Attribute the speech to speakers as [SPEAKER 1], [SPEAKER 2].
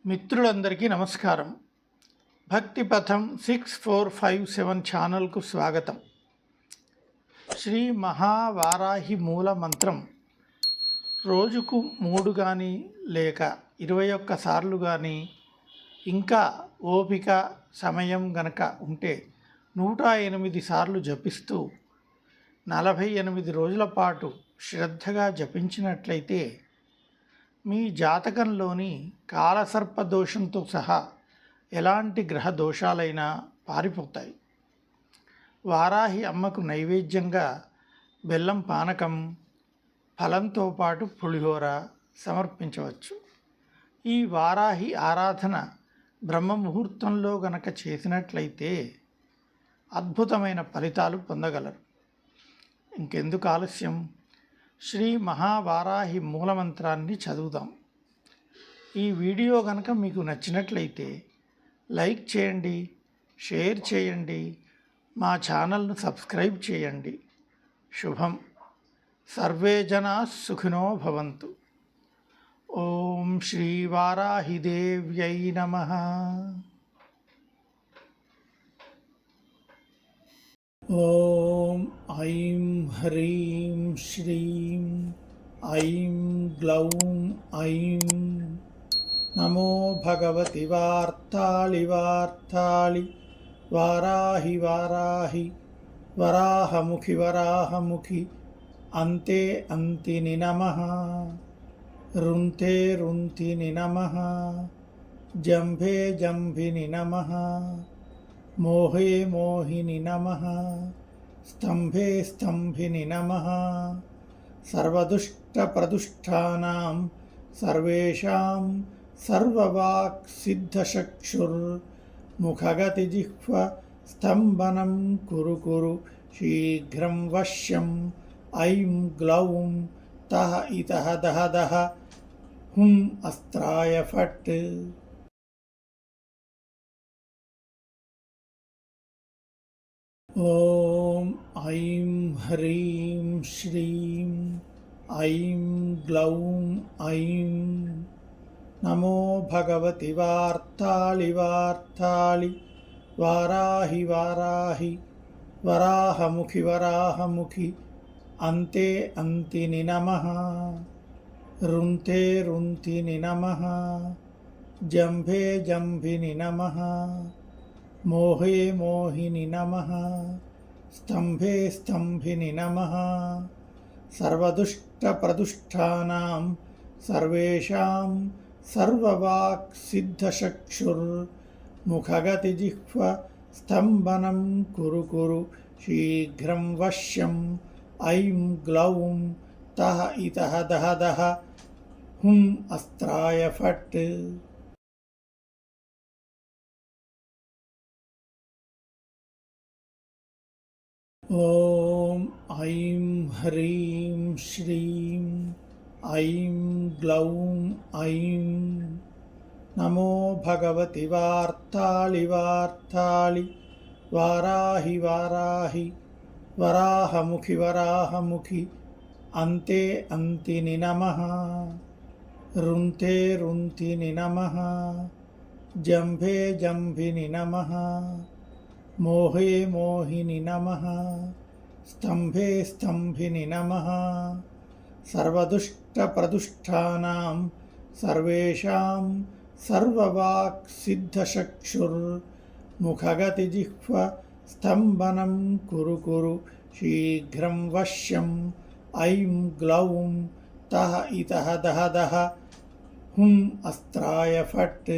[SPEAKER 1] మిత్రులందరికీ నమస్కారం. భక్తి పథం 6457 ఛానల్కు స్వాగతం. శ్రీ మహావారాహి మూల మంత్రం రోజుకు 3 కానీ లేక 21 సార్లు కానీ, ఇంకా ఓపిక సమయం గనక ఉంటే 108 సార్లు జపిస్తూ 48 రోజుల పాటు శ్రద్ధగా జపించినట్లయితే మీ జాతకంలోని కాలసర్ప దోషంతో సహా ఎలాంటి గ్రహ దోషాలైనా పారిపోతాయి. వారాహి అమ్మకు నైవేద్యంగా బెల్లం పానకం, ఫలంతో పాటు పులిహోర సమర్పించవచ్చు. ఈ వారాహి ఆరాధన బ్రహ్మ ముహూర్తంలో గనక చేసినట్లయితే అద్భుతమైన ఫలితాలు పొందగలరు. ఇంకెందుకు ఆలస్యం, శ్రీ మహావారాహి మూలమంత్రాన్ని చదువుదాం. ఈ వీడియో కనుక మీకు నచ్చినట్లయితే లైక్ చేయండి, షేర్ చేయండి, మా ఛానల్ను సబ్స్క్రైబ్ చేయండి. శుభం. సర్వే జనా సుఖినో భవంతు. ఓం శ్రీ వారాహిదేవ్యై నమః. ఓం ఐం హ్రీం శ్రీం ఐం గ్లౌం ఐం నమో భగవతి వార్తాళి వార్తాళి వారాహి వారాహి వరాహముఖి వరాహముఖి అంతే అంతిని నమః. రుంతే రుంతిని నమః. జంభే జంభిని నమః. మోహే మోహిని నమః. స్తంభే స్తంభిని నమః. సర్వదుష్టప్రదుష్టానాం సర్వేషాం సర్వవాక్ సిద్ధచక్షుర్ముఖగతిజిహ్వ స్తంభనం కురు కురు శీఘ్రం వశ్యం. ఐం గ్లౌం తః ఇతః దహ దహ హుం అస్త్రాయ ఫట్. ఓం ఐం హ్రీం శ్రీం ఐం గ్లౌం ఐం నమో భగవతి వార్తాళి వార్తాళి వారాహి వారాహి వరాహముఖి వరాహముఖి అంతే అంతిని నమః. రుంతే రుంతిని నమః. జంభే జంభిని నమః. మోహే మోహిని నమః. స్తంభే స్తంభిని నమః. సర్వదుష్టప్రదుష్టానాం సర్వేషాం సర్వవాక్ సిద్ధచక్షుర్ముఖగతిజిహ్వ స్తంభనం కురు కురు శీఘ్రం వశ్యం. ఐం గ్లౌం తః ఇతః దహ దహ హుం అస్త్రాయ ఫట్. ఓం ఐం హ్రీం శ్రీం ఐం గ్లౌం ఐం నమో భగవతి వార్తాళి వార్తాళి వారాహి వారాహి వరాహముఖి వరాహముఖి అంతే అంతిని నమః. రుంతే రుంతిని నమః. జంభే జంభిని నమః. మోహే మోహిని నమః. స్తంభే స్తంభిని నమః. సర్వదుష్టప్రదుష్టానాం సర్వేషాం సర్వవాక్ సిద్ధచక్షుర్ముఖగతిజిహ్వ స్తంభనం కురు కురు శీఘ్రం వశ్యం. ఐం గ్లౌం తః ఇతః దహ దహ హుం అస్త్రాయ ఫట్.